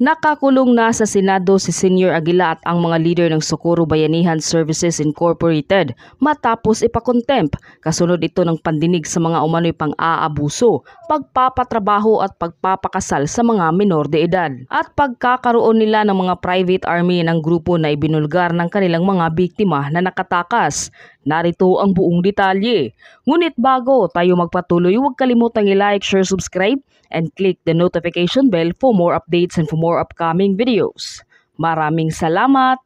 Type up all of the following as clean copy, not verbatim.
Nakakulong na sa Senado si Senior Aguila at ang mga leader ng Socorro Bayanihan Services Incorporated matapos ipakontempt kasunod ito ng pandinig sa mga umano'y pang-aabuso, pagpapatrabaho at pagpapakasal sa mga menor de edad at pagkakaroon nila ng mga private army ng grupo na ibinulgar ng kanilang mga biktima na nakatakas. Narito ang buong detalye. Ngunit bago tayo magpatuloy, huwag kalimutang i-like, share, subscribe, and click the notification bell for more updates and for more upcoming videos. Maraming salamat!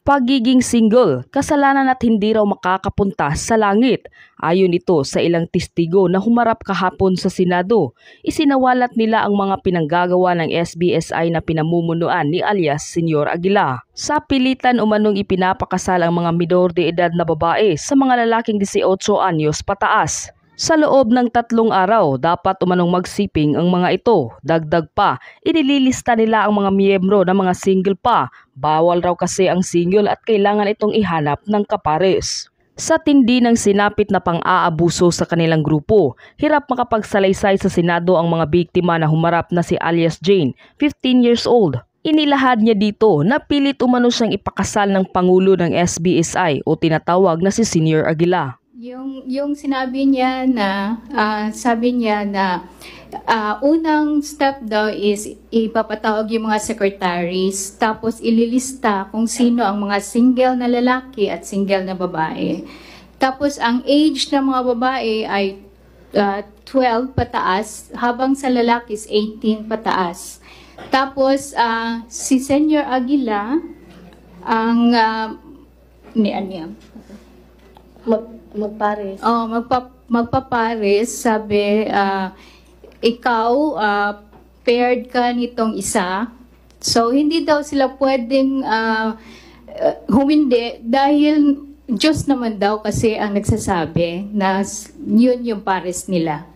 Pagiging single, kasalanan at hindi raw makakapunta sa langit. Ayon ito sa ilang testigo na humarap kahapon sa Senado, isinawalat nila ang mga pinanggagawa ng SBSI na pinamumunuan ni alias Senior Aguila. Sa pilitan umanong ipinapakasal ang mga minor de edad na babae sa mga lalaking 18 anyos pataas. Sa loob ng 3 araw, dapat umanong magsiping ang mga ito. Dagdag pa, inililista nila ang mga miyembro ng mga single pa. Bawal raw kasi ang single at kailangan itong ihanap ng kapares. Sa tindi ng sinapit na pang-aabuso sa kanilang grupo, hirap makapagsalaysay sa Senado ang mga biktima na humarap na si alias Jane, 15 years old. Inilahad niya dito na pilit umano siyang ipakasal ng Pangulo ng SBSI o tinatawag na si Senior Aguila. Yung sinabi niya na, sabi niya na unang step daw is ipapatawag yung mga secretaries, tapos ililista kung sino ang mga single na lalaki at single na babae. Tapos ang age ng mga babae ay 12 pataas, habang sa lalaki is 18 pataas. Tapos si Senior Aguila, ang magpares. Magpapares, sabi, ikaw, paired ka nitong isa. So, hindi daw sila pwedeng humindi dahil Diyos naman daw kasi ang nagsasabi na yun yung pares nila.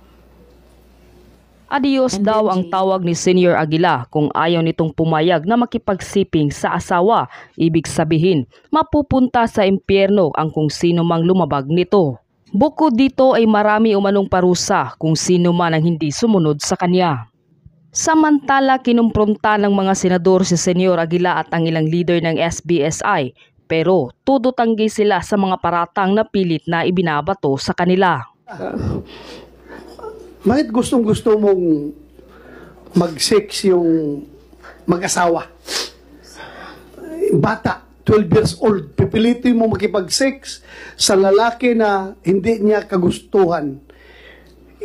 Adios daw ang tawag ni Senior Aguila kung ayaw nitong pumayag na makipagsiping sa asawa. Ibig sabihin, mapupunta sa impyerno ang kung sino mang lumabag nito. Bukod dito ay marami umanong parusa kung sino man ang hindi sumunod sa kanya. Samantala, kinumpronta ng mga senador si Senior Aguila at ang ilang leader ng SBSI, pero todo tanggi sila sa mga paratang na pilit na ibinabato sa kanila. Bakit gustong-gusto mong mag-sex yung mag-asawa? Bata, 12 years old, pipilitin mo makipag-sex sa lalaki na hindi niya kagustuhan.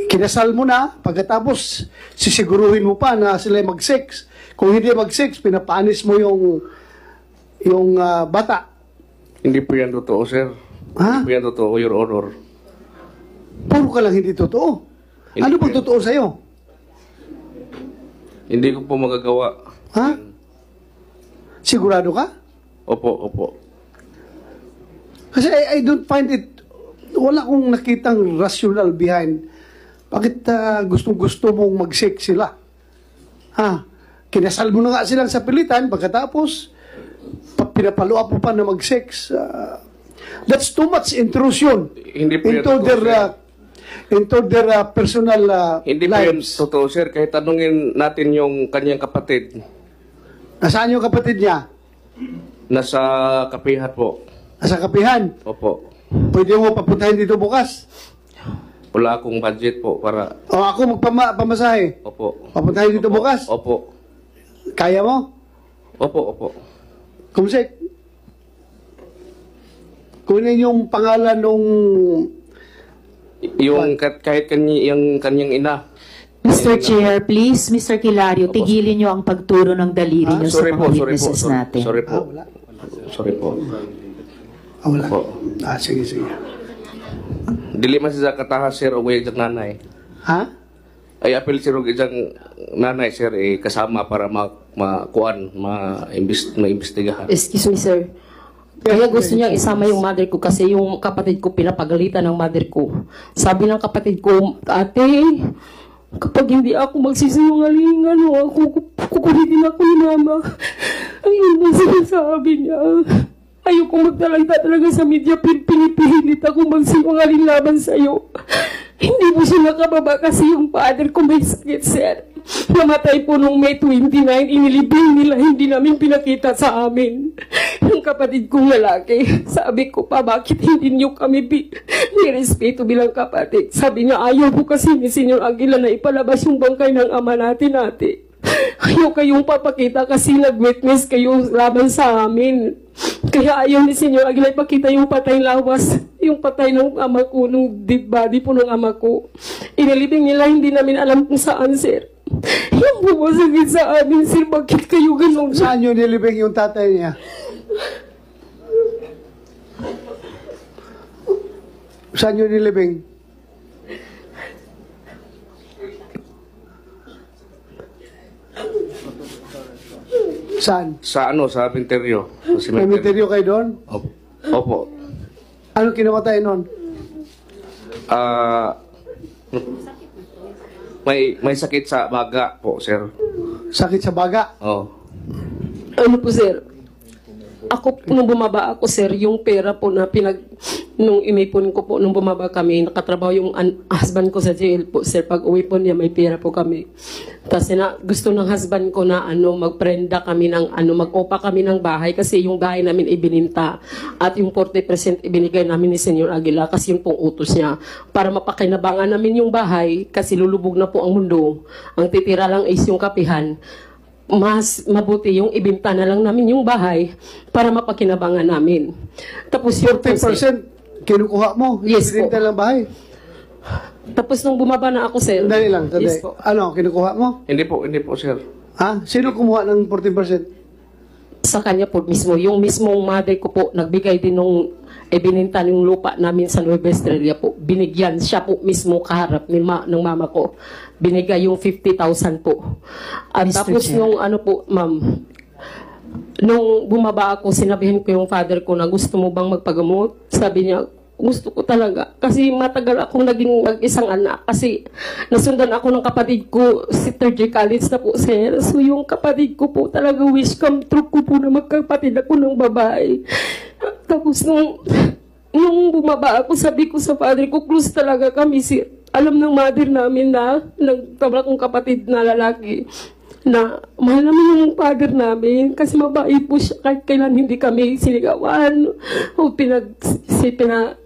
Kinasal mo na, pagkatapos sisiguruhin mo pa na sila mag-sex. Kung hindi mag-sex, pinapanis mo yung bata. Hindi po yan totoo, sir. Ha? Hindi po yan totoo, Your Honor. Puro ka lang hindi totoo. Hindi ano bang po yan. totoo sa'yo? Hindi ko po magagawa. Ha? Sigurado ka? Opo, opo. Kasi I don't find it, wala akong nakitang rational behind. Bakit gustong-gusto mong mag-sex sila? Ha? Kinasal mo na nga silang sa pilitan, pagkatapos, pinapalo-up mo pa na mag-sex. That's too much intrusion Hindi po yan into totoo, sir. their personal Hindi po yan lives. totoo, sir. Kahit tanungin natin yung kanyang kapatid. Nasaan yung kapatid niya? Nasa kapihat po. Nasa kapihan. Opo. Pwede mo papuntahin dito bukas? Wala akong budget po para... O ako magpamasahe. Opo. Papuntahin dito Opo. bukas? Opo. Kaya mo? Opo, opo. Kumsek, kunin yung pangalan nung... Yung kahit yung kanyang ina. Mr. Chair, please, Mr. Kilario, tigilin niyo ang pagturo ng daliri niyo sa Sorry mga po, sorry po. witnesses natin. Sorry po. wala. Sorry po. Wala. Opo. Sige, sige. Dili man siya katahas, sir, o iyang nanay. Ha? Ay apel sir og iyang nanay, sir, kasama para maimbestigahan. Excuse me, sir. Kaya gusto niya isama yung mother ko kasi yung kapatid ko pinapagalitan ng mother ko. Sabi ng kapatid ko, ate, kapag hindi ako magsisinungaling, ako kukulitin ako ni mama. Ayun ang sinasabi niya. Ayoko magtalagta talaga sa media, pinipilit ako magsinungaling laban sa'yo. Hindi mo siya nakababa kasi yung father ko may sakit, sir. Namatay po nung May 29, inilibing nila, hindi namin pinakita sa amin. Yung kapatid kong lalaki, sabi ko pa, bakit hindi niyo kami nirespeto bilang kapatid? Sabi niya, ayaw po kasi ni Senyor Aguila na ipalabas yung bangkay ng ama natin. Ayaw kayong papakita kasi nag-witness kayo laban sa amin. Kaya ayaw ni Senyor Aguila ipakita yung patay lawas, yung patay ng ama ko, nung dead body po ng ama ko. Inilibing nila, hindi namin alam kung saan, sir. Yung bumasagin sa amin, sir, bakit kayo ganun? Saan yun nilibing yung tatay niya? Saan yun nilibing? Saan? Sa ano, sa cemetery. Sa May cemetery. material kayo doon? Opo. Ano kinamatay noon? Ah, may sakit sa baga po, sir. Sakit sa baga? Oh. Ano po, sir? Ako, nung bumaba ako, sir, yung pera po na nung inipon ko po, nung bumaba kami, nakatrabaho yung husband ko sa jail po, sir. Pag uwi po niya, may pera po kami. Tapos gusto ng husband ko na magprenda kami ng mag-opa kami ng bahay kasi yung bahay namin ibininta. At yung 40% ibinigay namin ni Senyor Aguila kasi yung pong utos niya. Para mapakinabangan namin yung bahay kasi lulubog na po ang mundo. Ang titira lang is yung kapihan. Mas mabuti yung ibinta na lang namin yung bahay para mapakinabangan namin. Tapos yung 40% kinukuha mo? Yes po. Yung lang bahay? Tapos nung bumaba na ako, sir. Dali lang, dali. Yes po. Ano, kinukuha mo? Hindi po, sir. Ha? Sino kumuha ng 40%? Sa kanya po mismo. Yung mismong mother ko po, nagbigay din nung ibininta yung lupa namin sa Nueva Estrella po. Binigyan siya po mismo kaharap ng mama ko. Binigay yung 50,000 po. At Mr. tapos Chair. yung ma'am, nung bumaba ako, sinabihin ko yung father ko na gusto mo bang magpagamot? Sabi niya, gusto ko talaga. Kasi matagal akong naging mag-isang anak. Kasi nasundan ako ng kapatid ko, si third year college na po, sir. So yung kapatid ko po talaga wish come true ko po na magkapatid ako ng babae. Tapos nung bumaba ako, sabi ko sa father ko, close talaga kami, sir. Alam ng mother namin na nagtabla kong kapatid na lalaki na mahal namin yung father namin kasi mabait po siya kahit kailan hindi kami sinigawan o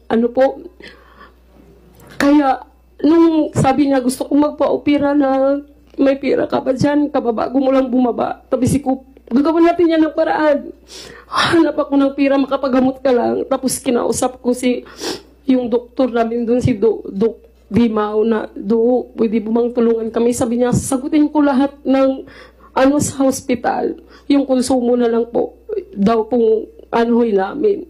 ano po. Kaya nung sabi niya gusto kong magpa-opera na may pera ka ba dyan, kababago mo lang bumaba. Tapos gagawin natin yan ng paraan. Hanap ako ng pera, makapagamot ka lang. Tapos kinausap ko yung doktor namin doon, si Dok Dimao na, pwede bumang tulungan kami. Sabi niya, sagutin ko lahat ng sa hospital. Yung konsumo na lang po, daw pong namin.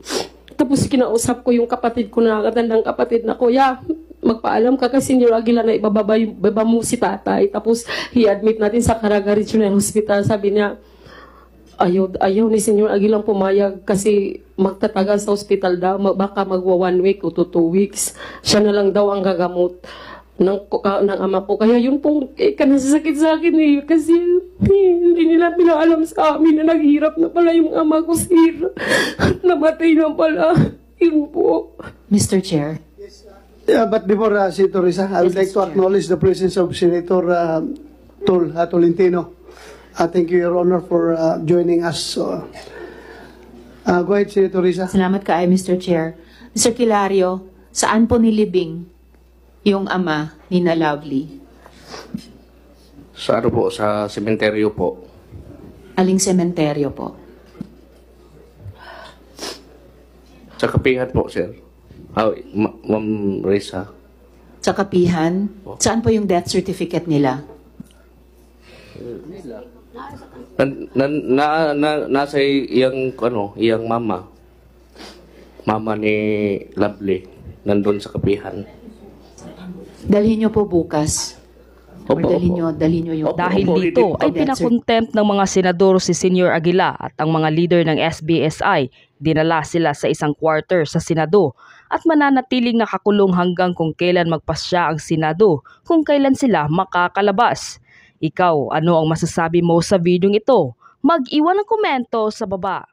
Tapos kinausap ko yung kapatid ko na katandang kapatid na, Kuya, magpaalam ka kasi Senyor Aguila na ibaba mo si tatay. Tapos i-admit natin sa Caraga Regional Hospital. Sabi niya, ayaw ni Senyor Aguilang pumayag kasi magtatagal sa hospital daw, baka magwa 1 week o 2 weeks. Siya na lang daw ang gagamot ng ama ko. Kaya yun pong kanasasakit sa akin kasi hindi nila pinaalam sa amin na naghirap na pala yung ama ko, sir. Namatay na pala. Yun po. Mr. Chair. Yeah, but before Senator Risa, I would like to acknowledge the presence of Senator Tolentino. Thank you, Your Honor, for joining us. Go ahead, Senator Risa. Salamat kaay, Mr. Chair. Mr. Kilario, saan po nilibing yung ama ni na Lovely? Sa ano po, sa cemetery po. Aling sementeryo po? Sa kapihan po, sir. Ma'am Risa. Sa Kapihan? Saan po yung death certificate nila? Nasa iyang mama. Mama ni Lovely. Nandun sa kapihan. Dalhin niyo po bukas. Or Opo, dalhin niyo yung... Dahil Opo, dito ay death pinakontempt ng mga senador si Senyor Aguila at ang mga leader ng SBSI. Dinala sila sa isang quarter sa Senado at mananatiling nakakulong hanggang kung kailan magpasya ang Senado, kung kailan sila makakalabas. Ikaw, ano ang masasabi mo sa videong ito? Mag-iwan ng komento sa baba.